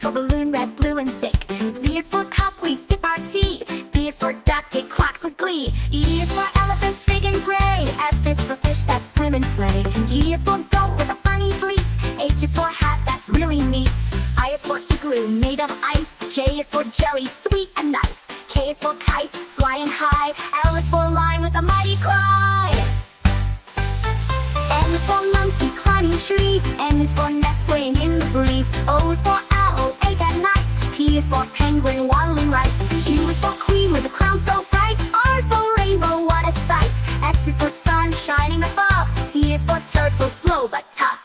for balloon, red, blue, and thick. C is for cup, we sip our tea. D is for duck, it quacks with glee. E is for elephant, big and gray. F is for fish that swim and play. G is for goat with a funny bleat. H is for hat, that's really neat. I is for igloo, made of ice. J is for jelly, sweet and nice. K is for kite, flying high. L is for lion with a mighty cry. M is for monkey, climbing trees. N is for nest laying in the breeze. O is for owl, ache at night. P is for penguin, waddling right. Q is for queen with a crown so bright. R is for rainbow, what a sight. S is for sun shining above. T is for turtle, slow but tough.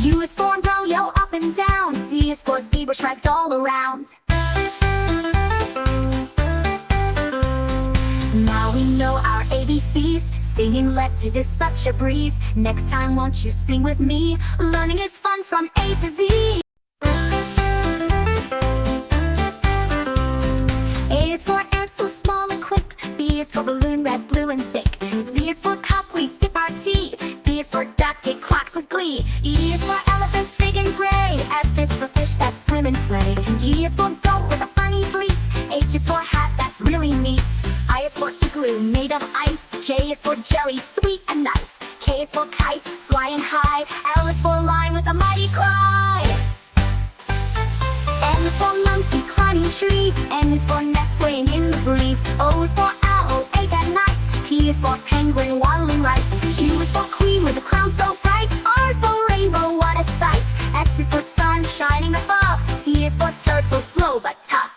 U is for umbrella, up and down. Z is for zebra, striped all around. Now we know our ABCs. Singing letters is such a breeze. Next time won't you sing with me? Learning is fun from A to Z. A is for ant, so small and quick. B is for balloon, red, blue, and thick. Z is for cup, we sip our tea. D is for duck, it quacks with glee. E is for elephant, big and gray. F is for fish that swim and play. G is for goat with a funny bleat. H is for hat, that's really neat. I is for igloo, made of ice. J is for jelly, sweet and nice. K is for kite, flying high. L is for lion with a mighty cry. M is for monkey, climbing trees. N is for nest laying in the breeze. O is for owl, ache at night. P is for penguin, waddling right. Q is for queen with a crown so bright. R is for rainbow, what a sight. S is for sun shining above. T is for turtle, slow but tough.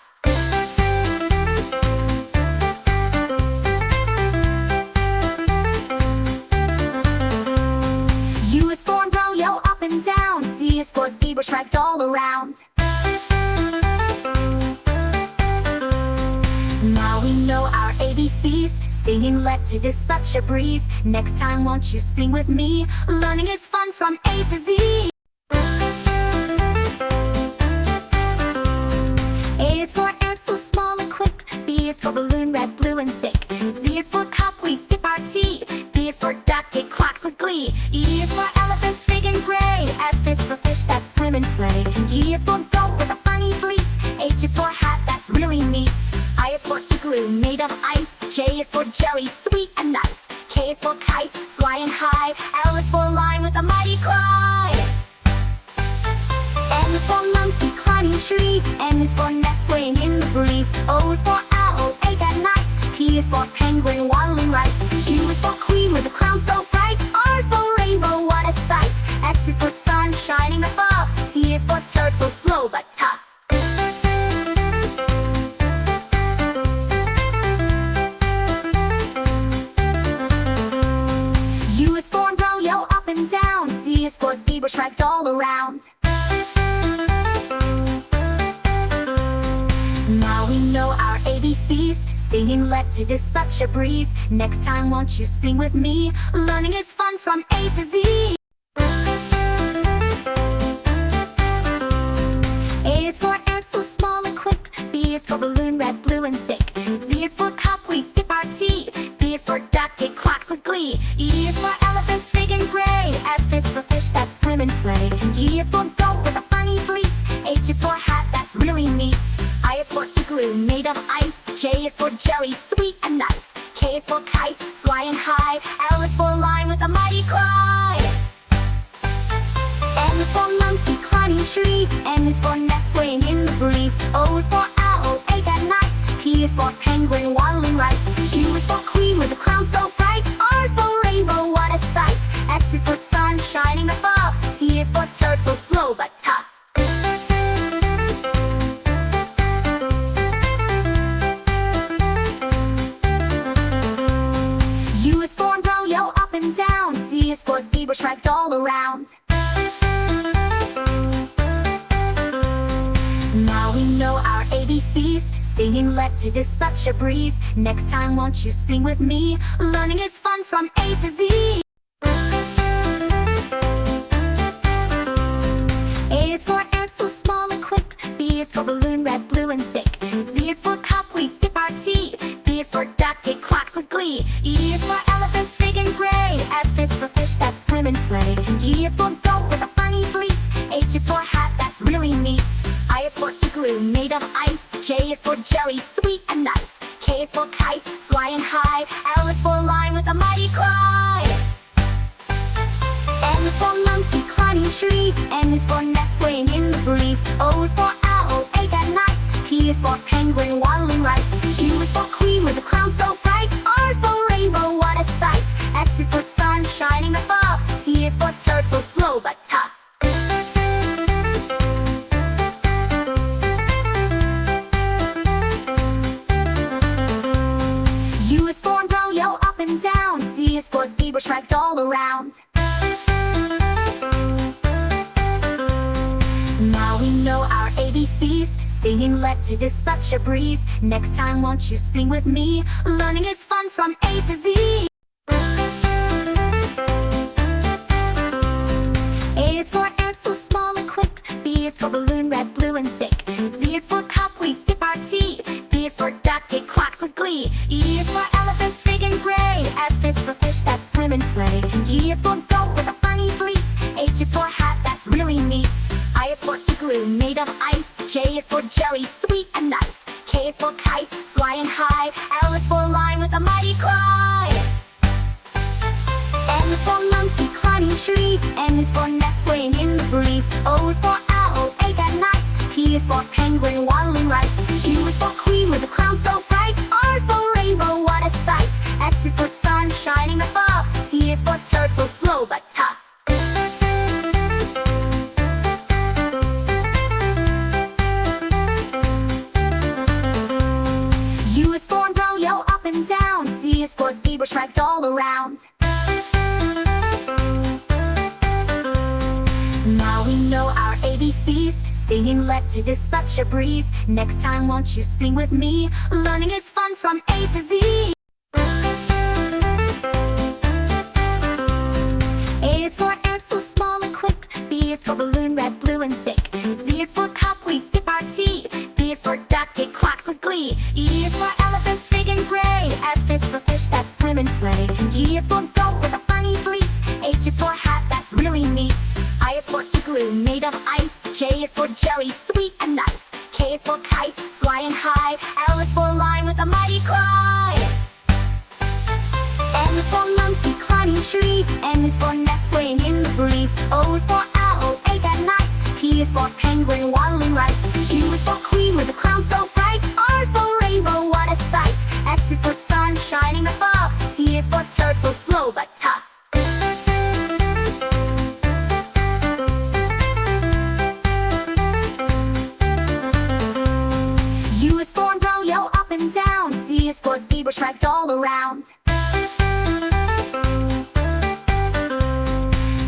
U is for umbrella, up and down. Z is for zebra, striped all around. Now we know our ABCs. Singing letters is such a breeze. Next time won't you sing with me? Learning is fun from A to Z. A is for ant, so small and quick. B is for balloon, red, blue, and thick. Z is for cup, we sip our tea. D is for duck, it quacks with glee. E is for elephant, big and gray. F is for fish that swim and play. G is for goat with a funny bleat. H is for hat, that's really neat. I is for igloo, made of ice. J is for jelly, sweet and nice. K is for kite, flying high. L is for lion with a mighty cry. M is for monkey, climbing trees. N is for nest laying in the breeze. O is for owl, ache at night. P is for penguin, waddling right. Q is for queen with a crown so bright. R is for rainbow, what a sight. S is for sun shining above. T is for turtle, slow but tough. U is for umbrella, up and down. Z is for zebra, striped all around. Now we know our ABCs. Singing letters is such a breeze. Next time won't you sing with me? Learning is fun from A to Z. A is for ant, so small and quick. B is for balloon, red, blue, and thick. Z is for cup, we sip our tea. D is for duck, it quacks with glee. E is for elephant, big and gray. F is for fish that swim and play. G is for goat with a funny bleat. H is for hat, that's really neat. I is for igloo, made of ice. J is for jelly, sweet and nice. K is for kite, flying high. L is for lion with a mighty cry. M is for monkey, climbing trees. N is for nest laying in the breeze. O is for owl, ache at night. P is for penguin, waddling right. Q is for queen with a crown so bright. R is for rainbow, what a sight. S is for sun shining above. T is for turtle, slow but tough. U is for umbrella, up and down. Z is for zebra, striped all around. Now we know our ABCs. Singing letters is such a breeze. Next time won't you sing with me? Learning is fun from A to Z. A is for ant, so small and quick. B is for balloon, red, blue, and thick. Z is for cup, we sip our tea. D is for duck, it quacks with glee. E is for elephant, igloo made of ice. J is for jelly, sweet and nice. K is for kite, flying high. L is for lion with a mighty cry. M is for monkey climbing trees. N is for nestling in the breeze. O is for owl, awake at night. P is for penguin waddling right. Q is for queen with a crown so bright. R is for rainbow, what a sight. S is for sun shining above. T is for turtle, slow but tough. U is for umbrella, up and down. Z is for zebra, striped all around. Now we know our ABCs. Singing letters is such a breeze. Next time won't you sing with me? Learning is fun from A to Z. A is for ant, so small and quick. B is for balloon, red, blue and thick. Z is for cup, we sip our tea. D is for duck, it quacks with glee. E is for elephant, big and gray. F is for fish that swim and play. G is for goat with a funny bleat. H is for hat, that's really neat. I is for igloo made of ice. J is for jelly, sweet and nice. K is for kite, flying high. L is for lion with a mighty cry. M is for monkey climbing trees. N is for nestling in the breeze. O is for owl, awake at night. P is for penguin waddling right. Q is for queen with a crown so bright. R is for rainbow, what a sight. S is for sun shining above. T is for turtle, slow but tough. U is for umbrella, up and down. Z is for zebra, striped all around. Now we know our ABCs. Singing letters is such a breeze. Next time won't you sing with me? Learning is fun from A to Z. A is for ant, so small and quick. B is for balloon, red, blue and thick. Z is for cup, we sip our tea. D is for duck, it quacks with glee. E is for elephant, big and gray. F is for fish that swim and play. G is for goat with a funny bleat. H is for hat, that's really neat. I is for igloo made of ice. J is for jelly, sweet and nice. K is for kite, flying high. L is for lion with a mighty cry. M is for monkey climbing trees. N is for nestling in the breeze. O is for owl, awake at night. P is for penguin waddling right. Q is for queen with a crown so bright. R is for rainbow, what a sight. S is for sun shining above. T is for turtle, slow but tough. U is for umbrella, up and down. Z is for zebra, striped all around.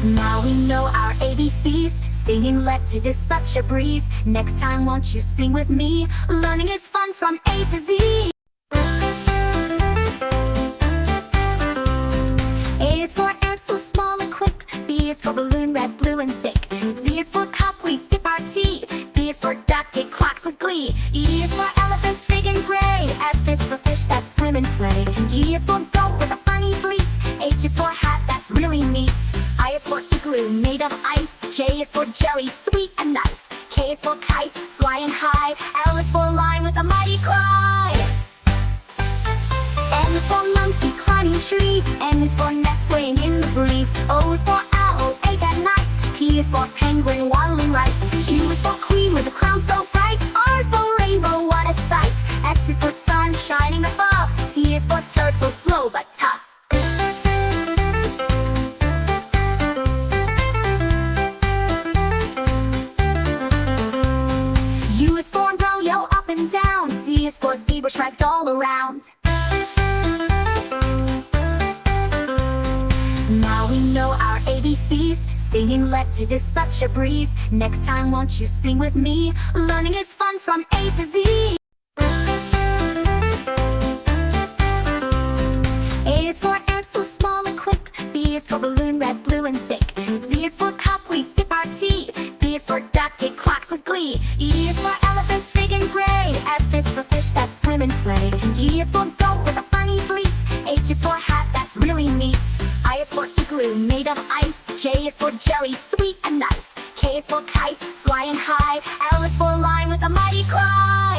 Now we know our ABCs. Singing letters is such a breeze. Next time won't you sing with me? Learning is fun from A to Z. A is for ant, so small and quick. B is for balloon, red, blue and thick. Z is for cup, we sip our tea. D is for duck, it quacks with glee. E is for elephant, big and gray. F is for fish that swim and play. G is for goat with a funny bleat. H is for hat, that's really neat. I is for igloo made of ice. J is for jelly, sweet and nice. K is for kite, flying high. L is for lion with a mighty cry. M is for monkey climbing trees. N is for nestling in the breeze. O is for owl, awake at night. P is for penguin waddling right. Q is for queen with a crown so bright. R is for rainbow, what a sight. S is for sun shining above. T is for turtle, slow but tough. U is for umbrella, up and down. Z is for zebra, striped all around. Now we know our ABCs. Singing letters is such a breeze. Next time won't you sing with me? Learning is fun from A to Z. A is for ant, so small and quick. B is for balloon, red, blue and thick. Z is for cup, we sip our tea. D is for duck, it quacks with glee. E is for elephant, big and gray. F is for fish that swim and play. G is for goat with a funny bleat. H is for hat, that's really neat. I is for igloo made of ice. J is for jelly, sweet and nice. K is for kite, flying high. L is for lion with with a mighty cry.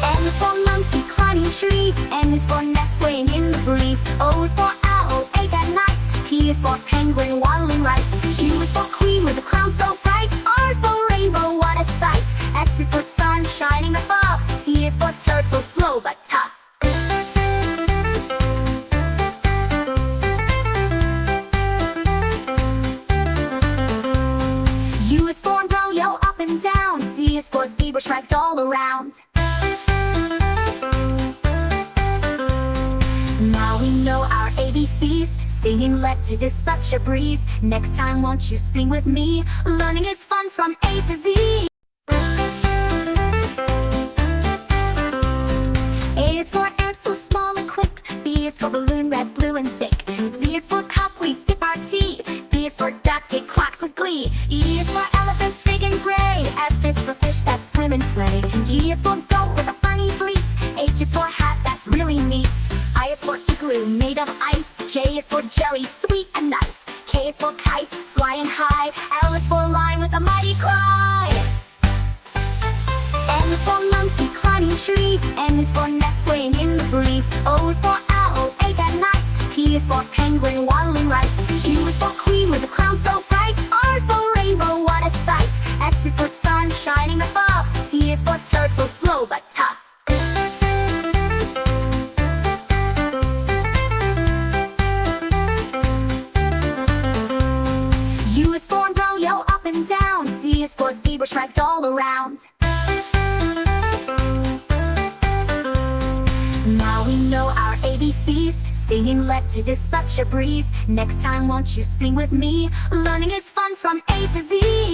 M is for monkey climbing trees. N is for nest laying in the breeze. O is for owl, awake at night. P is for penguin waddling right. Q is for queen with a crown so bright. R is for rainbow, what a sight. S is for sun shining above. T is for turtle, slow but tough. U is for umbrella, yellow up and down. Z is for zebra, striped all around. Now we know our ABCs. Singing letters is such a breeze. Next time won't you sing with me? Learning is fun from A to Z. A is for ant, so small and quick. B is for balloon, red, blue and thick. Z is for cup, we sip our tea. D is for duck, it quacks with glee. E is for elephant, big and gray. F is for fish that swim and play. G is for goat with a funny bleat. H is for hat, that's really neat. I is for igloo, made of ice. J is for jelly, sweet and nice. K is for kite, flying high. L is for lion with a mighty cry. M is for monkey climbing trees. N is for nest laying in the breeze. O is for owl, awake at night. P is for penguin waddling right. Q is for queen with a crown so bright. R is for rainbow, what a sight. S is for sun shining above. T is for turtle, slow but tough. U is for umbrella, yellow up and down. Z is for zebra, striped all around. Now we know our ABCs. Singing letters is such a breeze. Next time won't you sing with me? Learning is fun from A to Z.